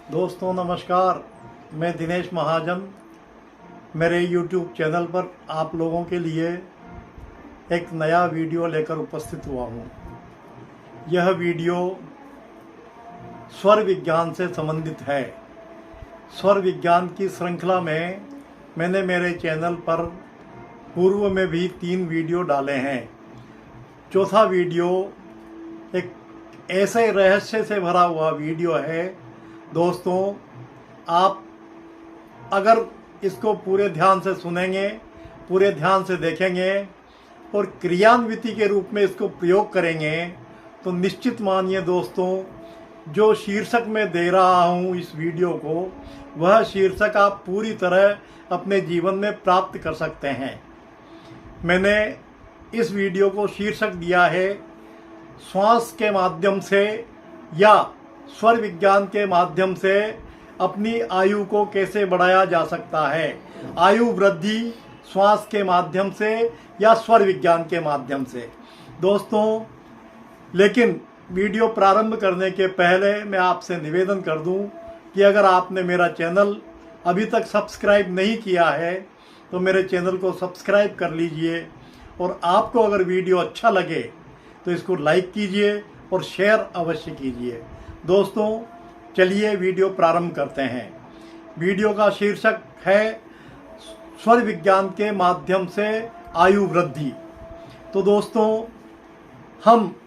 दोस्तों नमस्कार, मैं दिनेश महाजन मेरे YouTube चैनल पर आप लोगों के लिए एक नया वीडियो लेकर उपस्थित हुआ हूँ। यह वीडियो स्वर विज्ञान से संबंधित है। स्वर विज्ञान की श्रृंखला में मैंने मेरे चैनल पर पूर्व में भी 3 वीडियो डाले हैं। चौथा वीडियो एक ऐसे रहस्य से भरा हुआ वीडियो है। दोस्तों, आप अगर इसको पूरे ध्यान से सुनेंगे, पूरे ध्यान से देखेंगे और क्रियान्विति के रूप में इसको प्रयोग करेंगे तो निश्चित मानिए दोस्तों, जो शीर्षक मैं दे रहा हूँ इस वीडियो को, वह शीर्षक आप पूरी तरह अपने जीवन में प्राप्त कर सकते हैं। मैंने इस वीडियो को शीर्षक दिया है श्वास के माध्यम से या स्वर विज्ञान के माध्यम से अपनी आयु को कैसे बढ़ाया जा सकता है। आयु वृद्धि श्वास के माध्यम से या स्वर विज्ञान के माध्यम से। दोस्तों, लेकिन वीडियो प्रारंभ करने के पहले मैं आपसे निवेदन कर दूं कि अगर आपने मेरा चैनल अभी तक सब्सक्राइब नहीं किया है तो मेरे चैनल को सब्सक्राइब कर लीजिए और आपको अगर वीडियो अच्छा लगे तो इसको लाइक कीजिए और शेयर अवश्य कीजिए। दोस्तों, चलिए वीडियो प्रारंभ करते हैं। वीडियो का शीर्षक है स्वर विज्ञान के माध्यम से आयु वृद्धि। तो दोस्तों,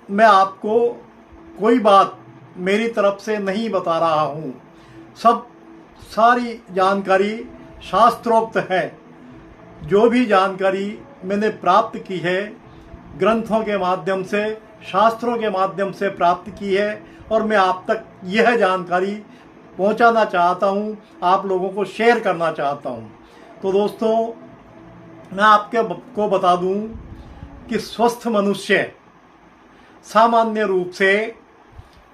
मैं आपको कोई बात मेरी तरफ से नहीं बता रहा हूँ। सारी जानकारी शास्त्रोक्त है। जो भी जानकारी मैंने प्राप्त की है ग्रंथों के माध्यम से, शास्त्रों के माध्यम से प्राप्त की है और मैं आप तक यह जानकारी पहुंचाना चाहता हूं, आप लोगों को शेयर करना चाहता हूं। तो दोस्तों, मैं आपको बता दूं कि स्वस्थ मनुष्य सामान्य रूप से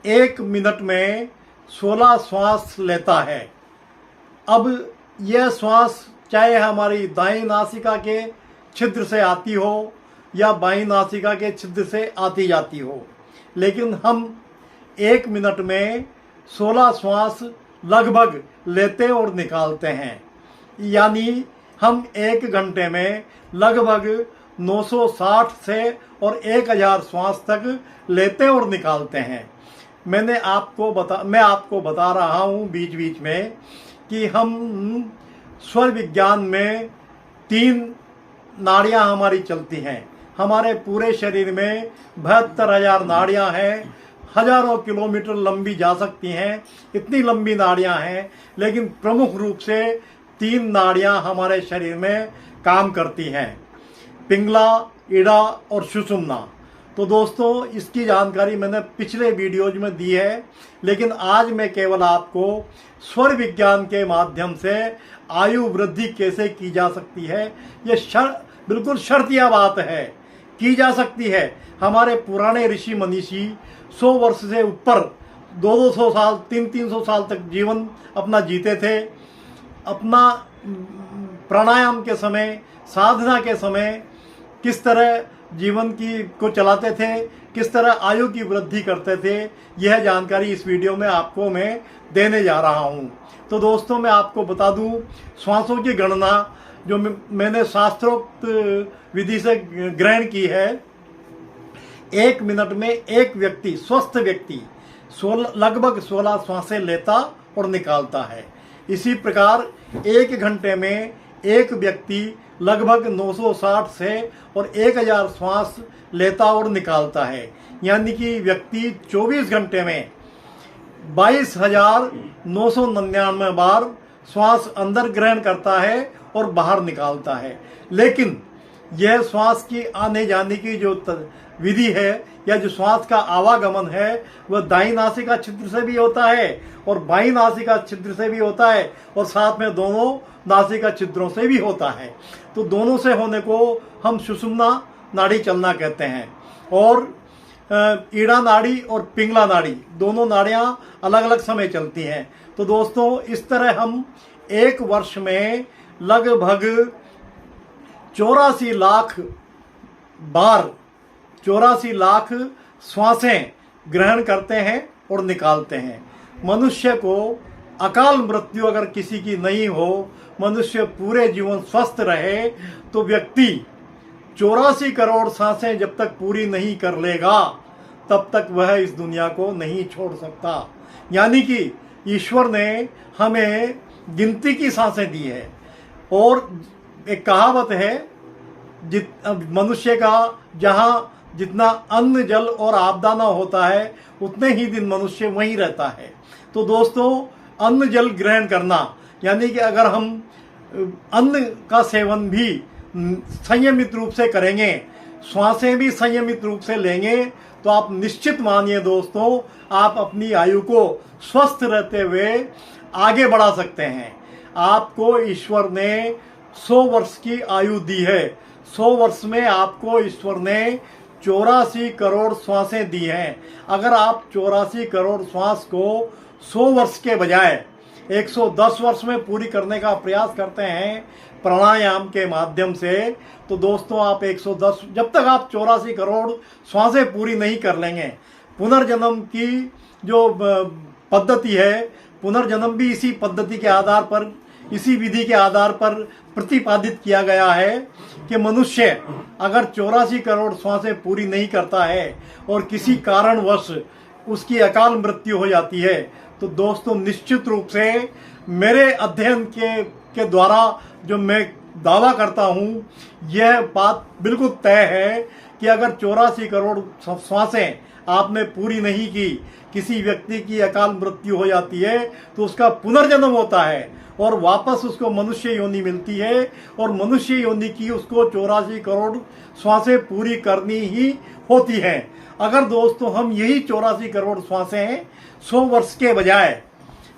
1 मिनट में 16 श्वास लेता है। अब यह श्वास चाहे हमारी दाईं नासिका के छिद्र से आती हो या बाईं नासिका के छिद्र से आती जाती हो, लेकिन हम 1 मिनट में 16 श्वास लगभग लेते और निकालते हैं। यानी हम 1 घंटे में लगभग 960 से और 1000 श्वास तक लेते और निकालते हैं। मैं आपको बता रहा हूँ बीच बीच में कि हम स्वर विज्ञान में 3 नाड़ियाँ हमारी चलती हैं। हमारे पूरे शरीर में 72,000 नाड़ियाँ हैं। हजारों किलोमीटर लंबी जा सकती हैं, इतनी लंबी नाड़ियाँ हैं। लेकिन प्रमुख रूप से 3 नाड़ियाँ हमारे शरीर में काम करती हैं, पिंगला, इड़ा और सुषुम्ना। तो दोस्तों, इसकी जानकारी मैंने पिछले वीडियोज में दी है, लेकिन आज मैं केवल आपको स्वर विज्ञान के माध्यम से आयु वृद्धि कैसे की जा सकती है, यह बिल्कुल शर्तिया बात है, की जा सकती है। हमारे पुराने ऋषि मनीषी 100 वर्ष से ऊपर 200 साल 300 साल तक जीवन अपना जीते थे। अपना प्राणायाम के समय, साधना के समय किस तरह जीवन को चलाते थे, किस तरह आयु की वृद्धि करते थे, यह जानकारी इस वीडियो में आपको मैं देने जा रहा हूँ। तो दोस्तों, मैं आपको बता दूँ, श्वासों की गणना जो मैंने शास्त्रोक्त विधि से ग्रहण की है, 1 मिनट में एक व्यक्ति, स्वस्थ व्यक्ति लगभग 16 श्वासें लेता और निकालता है। इसी प्रकार 1 घंटे में एक व्यक्ति लगभग 960 से और 1000 श्वास लेता और निकालता है। यानी कि व्यक्ति 24 घंटे में 22,999 बार श्वास अंदर ग्रहण करता है और बाहर निकालता है। लेकिन यह श्वास की आने जाने की जो विधि है या जो श्वास का आवागमन है, वह दाईं नासिका छिद्र से भी होता है और बाईं नासिका छिद्र से भी होता है और साथ में दोनों नासिका छिद्रों से भी होता है। तो दोनों से होने को हम सुषुम्ना नाड़ी चलना कहते हैं। और ईड़ा नाड़ी और पिंगला नाड़ी, दोनों नाड़ियाँ अलग अलग समय चलती हैं। तो दोस्तों, इस तरह हम 1 वर्ष में लगभग 84 लाख बार 84 लाख श्वासें ग्रहण करते हैं और निकालते हैं। मनुष्य को अकाल मृत्यु अगर किसी की नहीं हो, मनुष्य पूरे जीवन स्वस्थ रहे, तो व्यक्ति 84 करोड़ सांसें जब तक पूरी नहीं कर लेगा तब तक वह इस दुनिया को नहीं छोड़ सकता। यानी कि ईश्वर ने हमें गिनती की सांसें दी है। और एक कहावत है, मनुष्य का जहाँ जितना अन्न जल और आपदा ना होता है उतने ही दिन मनुष्य वहीं रहता है। तो दोस्तों, अन्न जल ग्रहण करना, यानी कि अगर हम अन्न का सेवन भी संयमित रूप से करेंगे, श्वासें भी संयमित रूप से लेंगे, तो आप निश्चित मानिए दोस्तों, आप अपनी आयु को स्वस्थ रहते हुए आगे बढ़ा सकते हैं। आपको ईश्वर ने 100 वर्ष की आयु दी है। 100 वर्ष में आपको ईश्वर ने 84 करोड़ श्वासें दी हैं। अगर आप 84 करोड़ श्वास को 100 वर्ष के बजाय 110 वर्ष में पूरी करने का प्रयास करते हैं प्राणायाम के माध्यम से, तो दोस्तों आप 110, जब तक आप 84 करोड़ श्वासें पूरी नहीं कर लेंगे, पुनर्जन्म की जो पद्धति है, पुनर्जन्म भी इसी पद्धति के आधार पर, इसी विधि के आधार पर प्रतिपादित किया गया है कि मनुष्य अगर 84 करोड़ श्वासें पूरी नहीं करता है और किसी कारणवश उसकी अकाल मृत्यु हो जाती है, तो दोस्तों निश्चित रूप से मेरे अध्ययन के द्वारा जो मैं दावा करता हूँ, यह बात बिल्कुल तय है कि अगर 84 करोड़ श्वासें आपने पूरी नहीं की, किसी व्यक्ति की अकाल मृत्यु हो जाती है, तो उसका पुनर्जन्म होता है और वापस उसको मनुष्य योनि मिलती है, और मनुष्य योनि की उसको 84 करोड़ श्वासें पूरी करनी ही होती हैं। अगर दोस्तों हम यही 84 करोड़ श्वासें 100 वर्ष के बजाय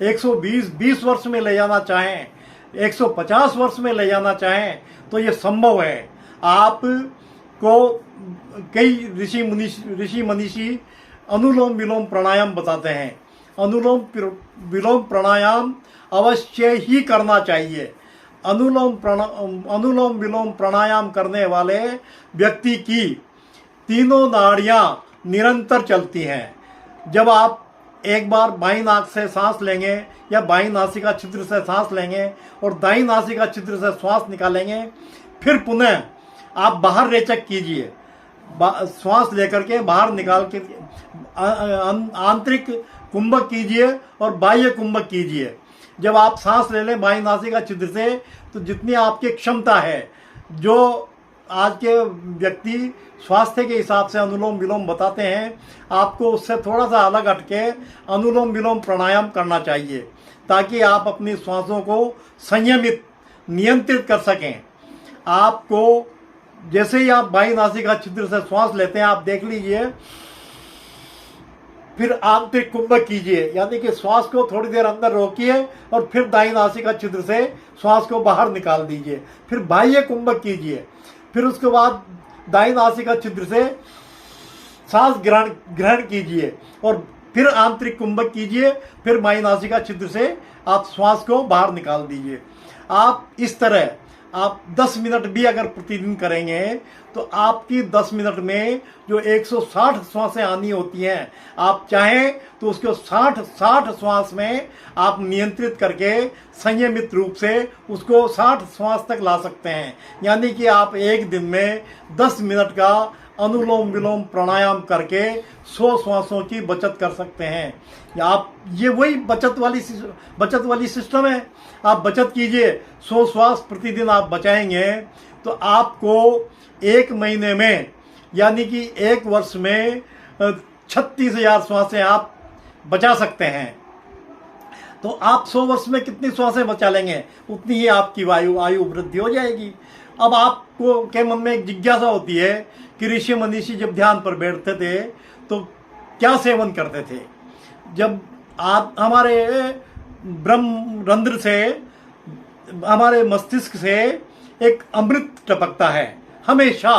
120 वर्ष में ले जाना चाहें, 150 वर्ष में ले जाना चाहें, तो ये संभव है। आपको कई ऋषि मनीषी अनुलोम विलोम प्राणायाम बताते हैं। अनुलोम विलोम प्राणायाम अवश्य ही करना चाहिए। अनुलोम विलोम प्राणायाम करने वाले व्यक्ति की तीनों नाड़ियां निरंतर चलती हैं। जब आप एक बार बाईं नाक से सांस लेंगे या बाईं नासिका छिद्र से सांस लेंगे और दाईं नासिका छिद्र से श्वास निकालेंगे, फिर पुनः आप बाहर रेचक कीजिए, श्वास लेकर के बाहर निकाल के आंतरिक कुंभक कीजिए और बाह्य कुंभक कीजिए। जब आप सांस ले लें बाईं नासिका छिद्र से, तो जितनी आपकी क्षमता है, जो आज के व्यक्ति स्वास्थ्य के हिसाब से अनुलोम विलोम बताते हैं, आपको उससे थोड़ा सा अलग हटके अनुलोम विलोम प्राणायाम करना चाहिए, ताकि आप अपनी श्वासों को संयमित नियंत्रित कर सकें। आपको जैसे ही आप बाईं नासिका छिद्र से श्वास लेते हैं, आप देख लीजिए, फिर आंतरिक कुंभक कीजिए, यानी कि श्वास को थोड़ी देर अंदर रोकिए और फिर दाईं नासिका छिद्र से श्वास को बाहर निकाल दीजिए। फिर बाह्य कुंभक कीजिए, फिर उसके बाद दाईं नासिका छिद्र से सांस ग्रहण कीजिए और फिर आंतरिक कुंभक कीजिए, फिर बाईं नासिका छिद्र से आप श्वास को बाहर निकाल दीजिए। आप इस तरह आप 10 मिनट भी अगर प्रतिदिन करेंगे, तो आपकी 10 मिनट में जो 160 श्वासें आनी होती हैं, आप चाहें तो उसको 60 श्वास में आप नियंत्रित करके संयमित रूप से उसको 60 श्वास तक ला सकते हैं। यानी कि आप एक दिन में 10 मिनट का अनुलोम विलोम प्राणायाम करके 100 श्वासों की बचत कर सकते हैं। आप ये वही बचत वाली सिस्टम है। आप बचत कीजिए, 100 श्वास प्रतिदिन आप बचाएंगे, तो आपको एक महीने में, यानी कि एक वर्ष में 36,000 श्वासें आप बचा सकते हैं। तो आप 100 वर्ष में कितनी श्वासें बचा लेंगे, उतनी ही आपकी आयु वृद्धि हो जाएगी। अब आपको के मन में एक जिज्ञासा होती है कि ऋषि मनीषी जब ध्यान पर बैठते थे तो क्या सेवन करते थे। जब आप हमारे ब्रह्म रंध्र से, हमारे मस्तिष्क से एक अमृत टपकता है हमेशा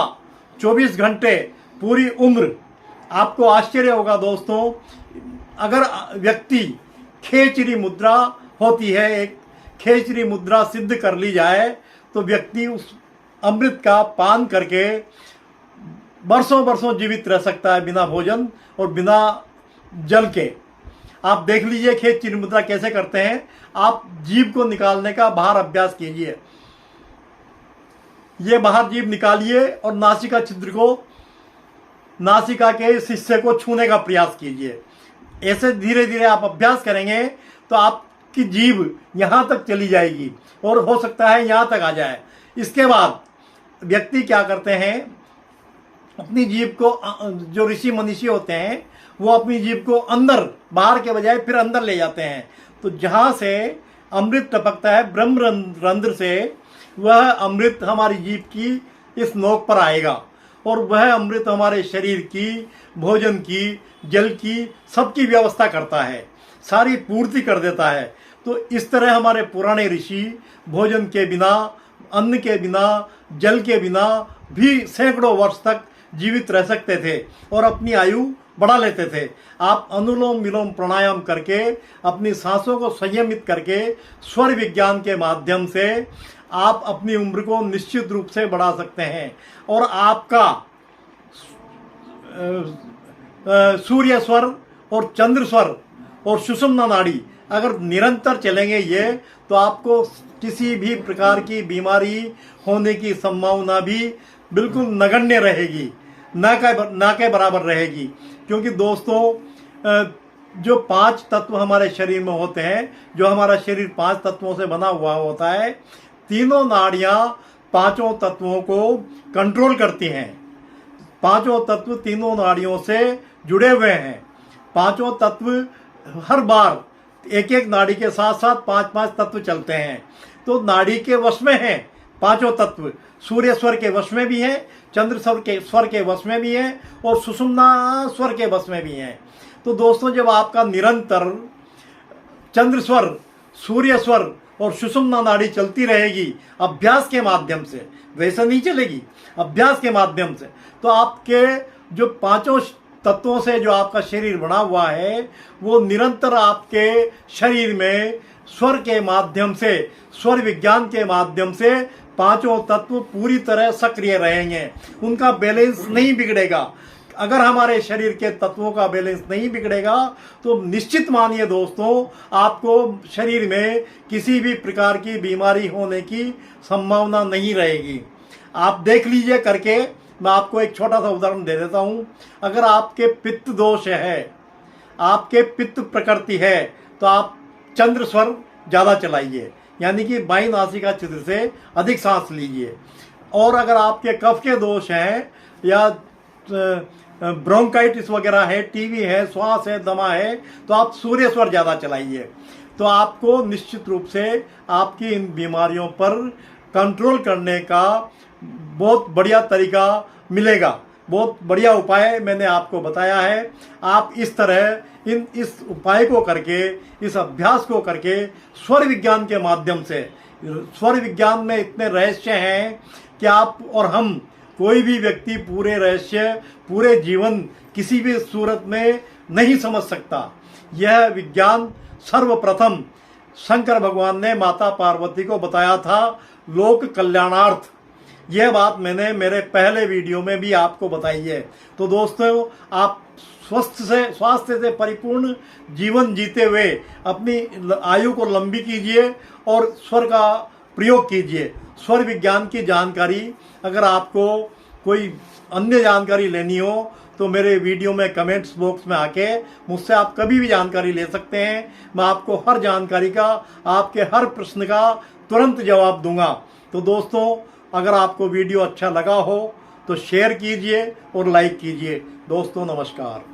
24 घंटे पूरी उम्र। आपको आश्चर्य होगा दोस्तों, अगर व्यक्ति खेचरी मुद्रा होती है, एक खेचरी मुद्रा सिद्ध कर ली जाए, तो व्यक्ति उस अमृत का पान करके बरसों जीवित रह सकता है, बिना भोजन और बिना जल के। आप देख लीजिए खेत चिन्ह मुद्रा कैसे करते हैं। आप जीभ को निकालने का बाहर अभ्यास कीजिए। ये बाहर जीभ निकालिए और नासिका छिद्र को, नासिका के इस हिस्से को छूने का प्रयास कीजिए। ऐसे धीरे धीरे आप अभ्यास करेंगे तो आपकी जीभ यहाँ तक चली जाएगी और हो सकता है यहाँ तक आ जाए। इसके बाद व्यक्ति क्या करते हैं, अपनी जीभ को, जो ऋषि मनीषी होते हैं वो अपनी जीभ को अंदर, बाहर के बजाय फिर अंदर ले जाते हैं। तो जहाँ से अमृत टपकता है ब्रह्म रंध्र से, वह अमृत हमारी जीभ की इस नोक पर आएगा और वह अमृत हमारे शरीर की, भोजन की, जल की, सबकी व्यवस्था करता है, सारी पूर्ति कर देता है। तो इस तरह हमारे पुराने ऋषि भोजन के बिना, अन्न के बिना, जल के बिना भी सैकड़ों वर्ष तक जीवित रह सकते थे और अपनी आयु बढ़ा लेते थे। आप अनुलोम विलोम प्राणायाम करके, अपनी सांसों को संयमित करके, स्वर विज्ञान के माध्यम से आप अपनी उम्र को निश्चित रूप से बढ़ा सकते हैं। और आपका सूर्य स्वर और चंद्र स्वर और सुषुम्ना नाड़ी अगर निरंतर चलेंगे ये, तो आपको किसी भी प्रकार की बीमारी होने की संभावना भी बिल्कुल नगण्य रहेगी, ना के बराबर रहेगी। क्योंकि दोस्तों, जो 5 तत्व हमारे शरीर में होते हैं, जो हमारा शरीर 5 तत्वों से बना हुआ होता है, तीनों नाड़ियां 5 तत्वों को कंट्रोल करती हैं। 5 तत्व तीनों नाड़ियों से जुड़े हुए हैं। 5 तत्व हर बार एक एक नाड़ी के साथ साथ 5-5 तत्व चलते हैं। तो नाड़ी के वश में हैं 5 तत्व। सूर्य स्वर के वश में भी हैं, चंद्र स्वर के वश में भी हैं और सुषुम्ना स्वर के वश में भी हैं। तो दोस्तों, जब आपका निरंतर चंद्र स्वर, सूर्य स्वर और सुषुम्ना नाड़ी चलती रहेगी अभ्यास के माध्यम से, वैसे नहीं चलेगी, अभ्यास के माध्यम से, तो आपके जो 5 तत्वों से जो आपका शरीर बना हुआ है, वो निरंतर आपके शरीर में स्वर के माध्यम से, स्वर विज्ञान के माध्यम से 5 तत्व पूरी तरह सक्रिय रहेंगे। उनका बैलेंस नहीं बिगड़ेगा। अगर हमारे शरीर के तत्वों का बैलेंस नहीं बिगड़ेगा तो निश्चित मानिए दोस्तों, आपको शरीर में किसी भी प्रकार की बीमारी होने की संभावना नहीं रहेगी। आप देख लीजिए करके। मैं आपको एक छोटा सा उदाहरण दे देता हूं। अगर आपके पित्त दोष है, आपके पित्त प्रकृति है, तो आप चंद्र स्वर ज़्यादा चलाइए, यानी कि बाईं नासिका छिद्र से अधिक सांस लीजिए। और अगर आपके कफ के दोष हैं या ब्रोंकाइटिस वगैरह है, टीबी है, श्वास है, दमा है, तो आप सूर्य स्वर ज़्यादा चलाइए। तो आपको निश्चित रूप से आपकी इन बीमारियों पर कंट्रोल करने का बहुत बढ़िया तरीका मिलेगा। बहुत बढ़िया उपाय मैंने आपको बताया है। आप इस तरह इस उपाय को करके, इस अभ्यास को करके, स्वर विज्ञान के माध्यम से, स्वर विज्ञान में इतने रहस्य हैं कि आप और हम, कोई भी व्यक्ति पूरे रहस्य, पूरे जीवन किसी भी सूरत में नहीं समझ सकता। यह विज्ञान सर्वप्रथम शंकर भगवान ने माता पार्वती को बताया था, लोक कल्याणार्थ। यह बात मैंने मेरे पहले वीडियो में भी आपको बताई है। तो दोस्तों, आप स्वास्थ्य से परिपूर्ण जीवन जीते हुए अपनी आयु को लंबी कीजिए और स्वर का प्रयोग कीजिए। स्वर विज्ञान की जानकारी, अगर आपको कोई अन्य जानकारी लेनी हो तो मेरे वीडियो में कमेंट्स बॉक्स में आके मुझसे आप कभी भी जानकारी ले सकते हैं। मैं आपको हर जानकारी का, आपके हर प्रश्न का तुरंत जवाब दूंगा। तो दोस्तों, अगर आपको वीडियो अच्छा लगा हो तो शेयर कीजिए और लाइक कीजिए। दोस्तों, नमस्कार।